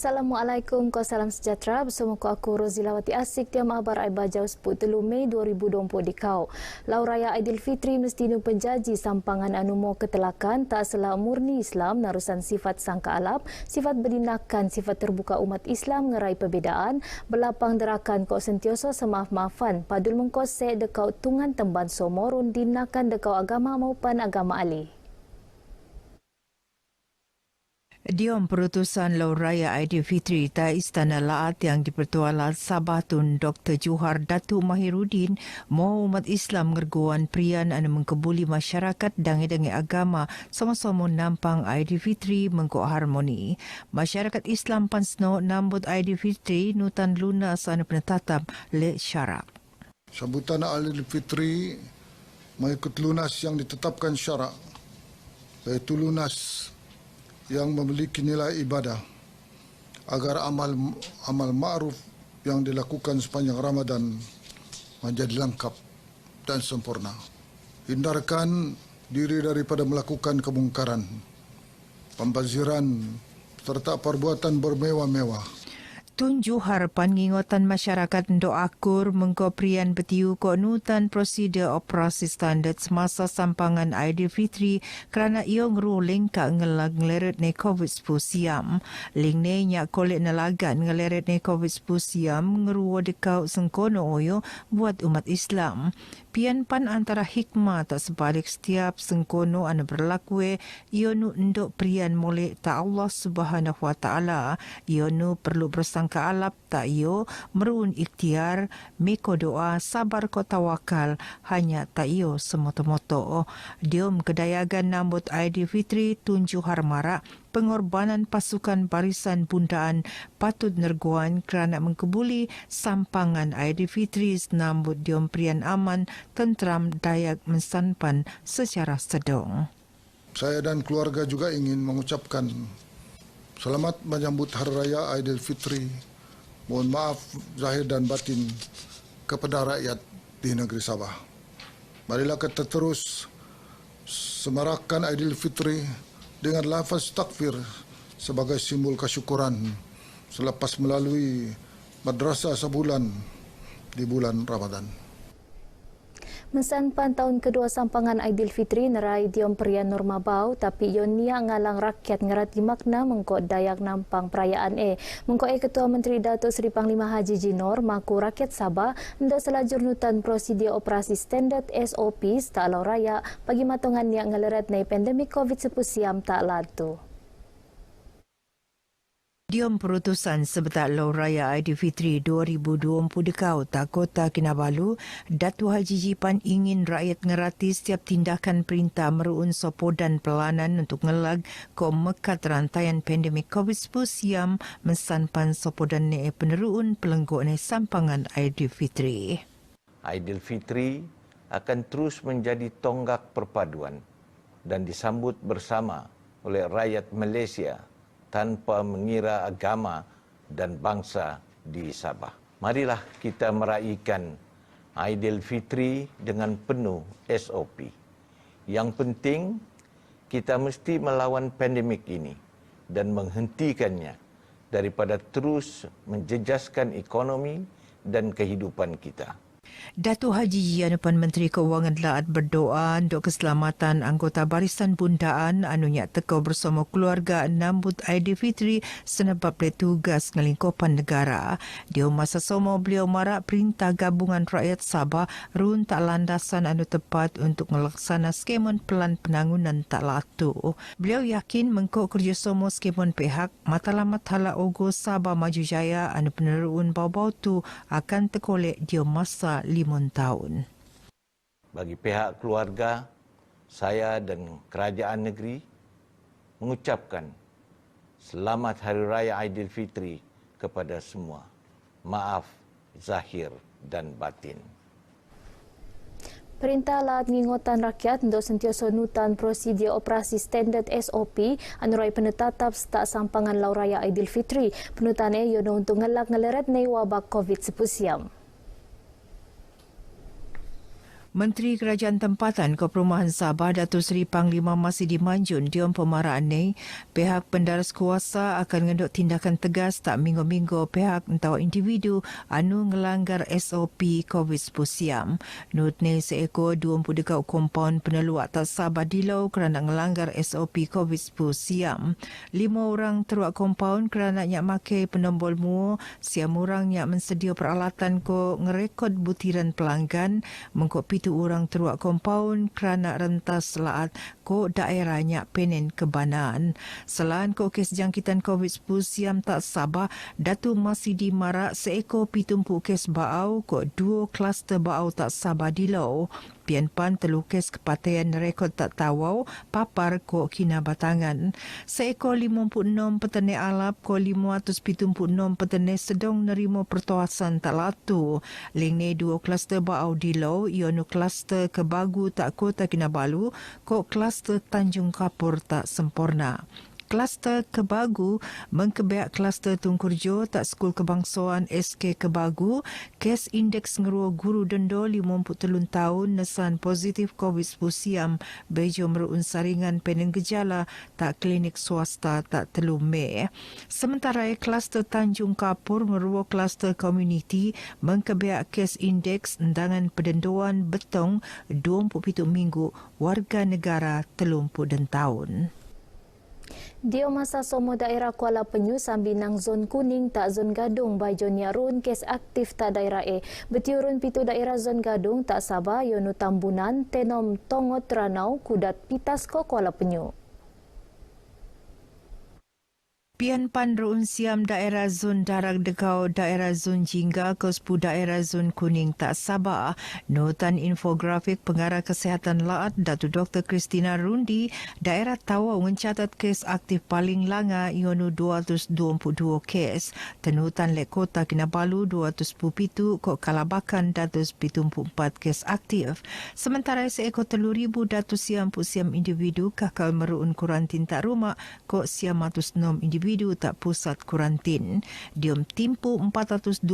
Assalamualaikum, salam sejahtera. Bersama aku Rozilawati Asik tiam abar ai bajau 10 Mei 2020 di kau. Lau raya Aidilfitri mesti nu penjaji sampangan anu mo ketelakan tak sela murni Islam narusan sifat sangka alap, sifat berdinakan, sifat terbuka umat Islam ngerai perbedaan, belapang derakan kau sentioso semaaf-maafan, padul mengkosek dekau tungan temban somorun dinakan dekau agama maupun agama alih. Diom Perutusan Lau Raya Aidilfitri ta Istana Laat yang dipertuala Sabah Tun Dr. Johar Datuk Mahirudin mau umat Islam ngerguan prian anu mengkebuli masyarakat dangi-dangi agama sama-sama nampang Aidilfitri mengko harmoni. Masyarakat Islam pansno nambut Aidilfitri nutan lunas anu penetatam le syarak. Sambutan Aidilfitri mengikut lunas yang ditetapkan syarak, iaitu lunas yang memiliki nilai ibadah agar amal ma'ruf yang dilakukan sepanjang Ramadan menjadi lengkap dan sempurna. Hindarkan diri daripada melakukan kemungkaran, pembaziran serta perbuatan bermewah-mewah. Tun Johar pangingotan masyarakat doakur mengkoprian betiu konutan prosedur operasi standard semasa sampangan Aidilfitri kerana ia ngeruling ka ngeleret ne COVID-19 siam. Ling ne nyak kolek nelagan ngeleret ne COVID-19 siam ngeruwa dekau sengkono oyo buat umat Islam. Pian pan antara hikmah tak sebalik setiap sengkono anu berlaku ia nu endok prian molek ta Allah Subhanahu Wa Taala. Ia nu perlu bersangka alap tak iyo merun ikhtiar meko doa sabar ko tawakal hanya tak iyo semoto-moto. Diom kedayagan nambut Aidilfitri Tun Johar marak pengorbanan pasukan barisan bundaan patut nerguan kerana mengkebuli sampangan Aidilfitri nambut diom prian aman tentram dayak mensanpan secara sedong. Saya dan keluarga juga ingin mengucapkan selamat menyambut Hari Raya Aidilfitri. Mohon maaf zahir dan batin kepada rakyat di negeri Sabah. Marilah kita terus semarakkan Aidilfitri dengan lafaz takbir sebagai simbol kesyukuran selepas melalui madrasah sebulan di bulan Ramadan. Mensanpan tahun kedua sampangan Aidilfitri nerai diom perian norma bau tapi ion nia ngalang rakyat ngerati makna mengko dayak nampang perayaan mengko Ketua Menteri Datuk Seri Panglima Haji Jinor maku rakyat Sabah nda selajur nutan prosedur operasi standard SOP tak lau raya bagi matongan yang ngeleret nei pandemik COVID-19 siam tak latu. Diom Perutusan sebetak Lau Raya Aidilfitri 2020 dekau tak Kota Kinabalu, Datuk Haji Jipan ingin rakyat ngerati setiap tindakan perintah meruun sopodan pelanan untuk ngelag ke mekat rantaian pandemik COVID-19 siam mensanpan sopodan ne peneruun pelengguk ne sampangan Aidilfitri. Aidilfitri akan terus menjadi tonggak perpaduan dan disambut bersama oleh rakyat Malaysia tanpa mengira agama dan bangsa di Sabah. Marilah kita meraihkan Aidilfitri dengan penuh SOP. Yang penting, kita mesti melawan pandemik ini dan menghentikannya daripada terus menjejaskan ekonomi dan kehidupan kita. Datuk Haji Yanupan Menteri Keuangan Laat berdoa untuk keselamatan anggota barisan bundaan anunya tekau bersama keluarga nambut Aidilfitri senebab le tugas ngelingkupan negara. Di masa somo beliau marak perintah gabungan rakyat Sabah run tak landasan anu tepat untuk melaksana skemon pelan penangunan tak latu. Beliau yakin mengko kerjasama skemon pihak matlamat hala ogo Sabah Maju Jaya anu peneruun bau-bau tu akan tekolek di masa 5 tahun. Bagi pihak keluarga, saya dan kerajaan negeri mengucapkan selamat Hari Raya Aidilfitri kepada semua. Maaf zahir dan batin. Perintah Laat ngingotan rakyat untuk sentiasa nutan prosedur operasi standard SOP anurai penetatap stak sampangan Lau Raya Aidilfitri. Penutane yono untuk ngelak ngeleret nei wabak COVID-19 siam. Menteri Kerajaan Tempatan ke Perumahan Sabah Datuk Seri Panglima Masidi Manjun Dion Pemarane pihak pendaras kuasa akan ngenduk tindakan tegas tak minggu-minggu pihak atau individu anu ngelanggar SOP COVID-19 siam. Nutne seekor 20 dekau kompaun peneluak tak Sabah Dilau kerana ngelanggar SOP COVID-19 siam. 5 orang teruak kompaun kerana nyak makai penombol muo, siam orang nyak mensedia peralatan ko ngerekod butiran pelanggan, mengkop 7 orang teruak kompaun kerana rentas laat ko daerahnya penen kebanaan. Selain ko kes jangkitan COVID-19 siam tak Sabah, Datu Masidi marak seekor pitumpu kes baau ko 2 kluster baau tak Sabah Dilau. Pian Pan telukis kepatian rekod tak tawau papar ko kinabatangan. Seekor 56 petani alap ko 576 petani sedang nerima pertuasan tak latu. Lengne 2 kluster baau Dilau, ionu kluster Kebagu tak Kota Kinabalu, ko kluster Tanjung Kapur tak sempurna. Kluster Kebagu mengkebiak kluster Tungkurjo tak Skul Kebangsaan SK Kebagu, kes indeks ngeruah guru dendo 53 tahun nesan positif COVID-19 siam bejo meruun saringan penen gejala tak klinik swasta tak Telume. Sementara kluster Tanjung Kapur meruah kluster community mengkebiak kes indeks endangan pedendoan betong 27 minggu warga negara 30 tahun. Dio masa somo daerah Kuala Penyu sambil nang zon kuning tak zon gadung bajon yarun kes aktif tak daerah betiurun pitu daerah zon gadung tak Sabah yonu Tambunan, Tenom, Tongot, Ranau, Kudat, Pitas ko Kuala Penyu. Pian Pan ruun siam daerah zon darak dekau daerah zon jingga ke 10 daerah zon kuning tak Sabah. Notan infografik pengarah kesihatan laat Datu Dr. Christina Rundi, daerah Tawau mencatat kes aktif paling langa ionu 222 kes. Tenutan lek Kota Kinabalu 217 kok Kalabakan 274 kes aktif. Sementara seekor 3,000 datu siam individu kakal meruun kurantin tak rumah kok siam 106 individu tak pusat kurantin. Diom timpu 426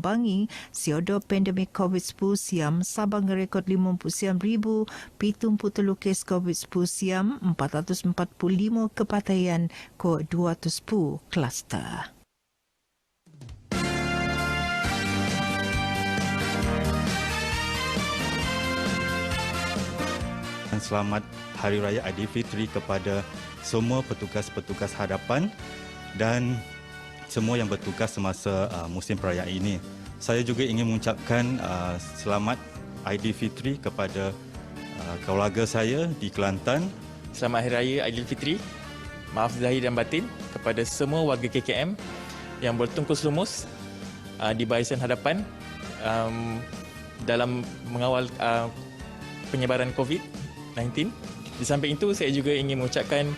bangi siodo pandemik COVID-19 siam Sabah ngerekod 59,073 kes COVID-19 siam 445 kepatian ko 210 kluster. Selamat Hari Raya Aidilfitri kepada semua petugas-petugas hadapan dan semua yang bertugas semasa musim perayaan ini. Saya juga ingin mengucapkan selamat Aidilfitri kepada keluarga saya di Kelantan. Selamat Hari Raya Aidilfitri. Maaf zahir dan batin kepada semua warga KKM yang bertungkus lumus di barisan hadapan dalam mengawal penyebaran COVID-19. Di samping itu, saya juga ingin mengucapkan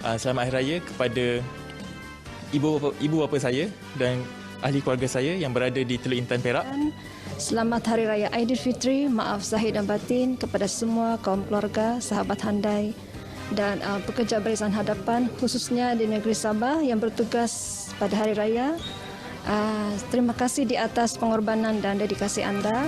selamat Hari Raya kepada ibu bapa saya dan ahli keluarga saya yang berada di Teluk Intan Perak. Selamat Hari Raya Aidilfitri, maaf zahir dan batin kepada semua kaum keluarga, sahabat handai dan pekerja barisan hadapan khususnya di negeri Sabah yang bertugas pada Hari Raya. Terima kasih di atas pengorbanan dan dedikasi anda.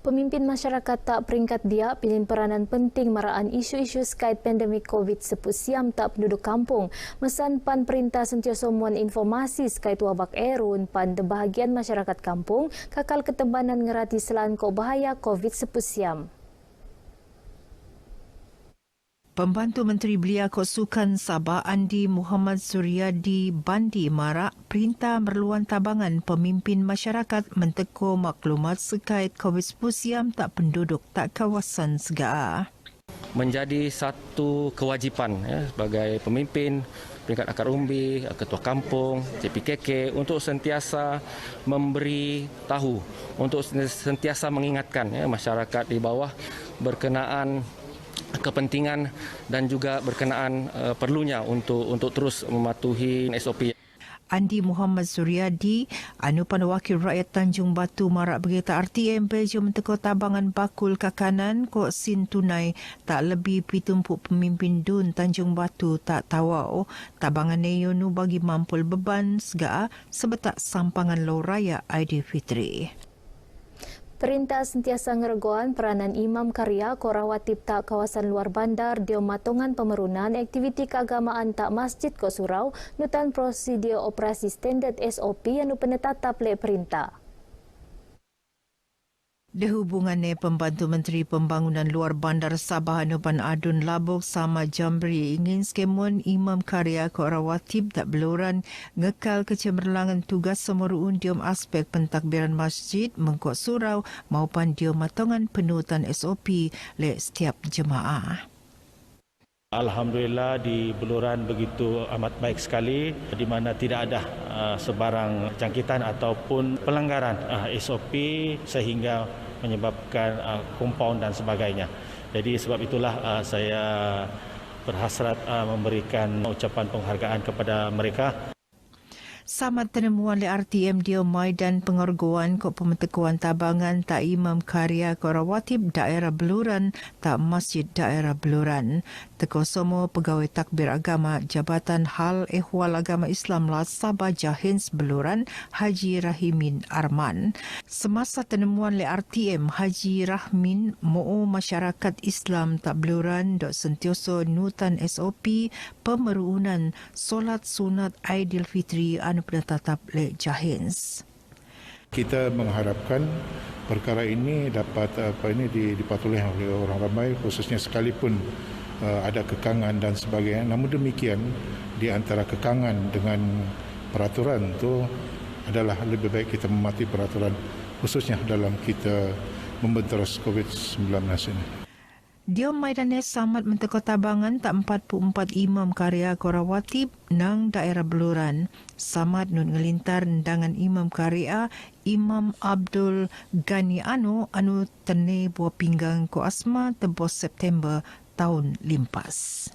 Pemimpin masyarakat tak peringkat dia pilih peranan penting maraan isu-isu skait pandemik COVID-19 siam tak penduduk kampung. Mesan pan perintah sentiasa muan informasi skait wabak erun pan bahagian masyarakat kampung kakal ketembanan ngerati selan ko bahaya COVID-19 siam. Pembantu Menteri Belia Kos Sukan Sabah Andi Muhammad Suryadi Bandi marak perintah merluan tabangan pemimpin masyarakat menteko maklumat sekait COVID-19 siam tak penduduk tak kawasan segaa. Menjadi satu kewajipan sebagai pemimpin peringkat akar umbi, ketua kampung, CPKK untuk sentiasa memberi tahu, untuk sentiasa mengingatkan masyarakat di bawah berkenaan kepentingan dan juga berkenaan perlunya untuk terus mematuhi SOP. Andi Muhammad Suryadi, anu Wakil Rakyat Tanjung Batu marak berita RTM Belgium teko tabangan bakul kakanan kok sin tunai tak lebih pitumpuk pemimpin DUN Tanjung Batu tak tawau tabangan neyonu bagi mampul beban segaa sebetak sampangan lau raya Aidilfitri. Perintah sentiasa ngeregoan peranan Imam Karya Korawatib tak kawasan luar bandar dio matongan pemerunan aktiviti keagamaan tak masjid ko surau nutan prosedur operasi standard SOP yang penetatap le perintah. Dihubungannya Pembantu Menteri Pembangunan Luar Bandar Sabah Anupan Adun Labuk sama Jambri ingin skemun Imam Karya Korawatib tak beluran ngekal kecemerlangan tugas semeruun diom aspek pentakbiran masjid mengkok surau maupun diom matongan penutan SOP le setiap jemaah. Alhamdulillah di Beluran begitu amat baik sekali di mana tidak ada sebarang jangkitan ataupun pelanggaran SOP sehingga menyebabkan kompaun dan sebagainya. Jadi sebab itulah saya berhasrat memberikan ucapan penghargaan kepada mereka. Sama tenemuan le RTM Dio Maidan pengorgoan kok pemetekuan tabangan tak Imam Karya Korawatib daerah Beluran tak Masjid daerah Beluran. Teko semua pegawai takbir agama Jabatan Hal Ehwal Agama Islam La Sabah Jahins Beluran Haji Rahimin Arman. Semasa tenemuan le RTM Haji Rahmin mo'o masyarakat Islam tak Beluran dok sentioso nutan SOP pemeruunan solat sunat Aidilfitri anu penetap le Jahins. Kita mengharapkan perkara ini dapat dipatuhi oleh orang ramai, khususnya sekalipun ada kekangan dan sebagainya. Namun demikian di antara kekangan dengan peraturan itu adalah lebih baik kita mematuhi peraturan, khususnya dalam kita membenteras COVID-19 ini. Dio Maidanes samat menteko tabangan tak 44 Imam Karya Korawatib nang daerah Beluran. Samat nun ngelintar undangan Imam Karya Imam Abdul Ghani anu tene buah pinggang ko asma tebos September tahun limpas.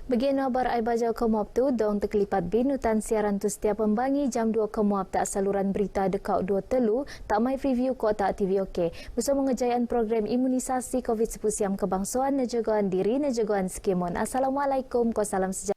Bagian kabar ai bajau kemuap tu dong terkelipat binutan siaran tu setiap pembangi jam 2 kemuap tak saluran berita dekau 2 telu tak mai preview ko tak TV OK. Bersama ngejayaan program imunisasi COVID-19 kebangsaan nejagaan diri nejagaan skemon. Assalamualaikum ko salam sejahtera.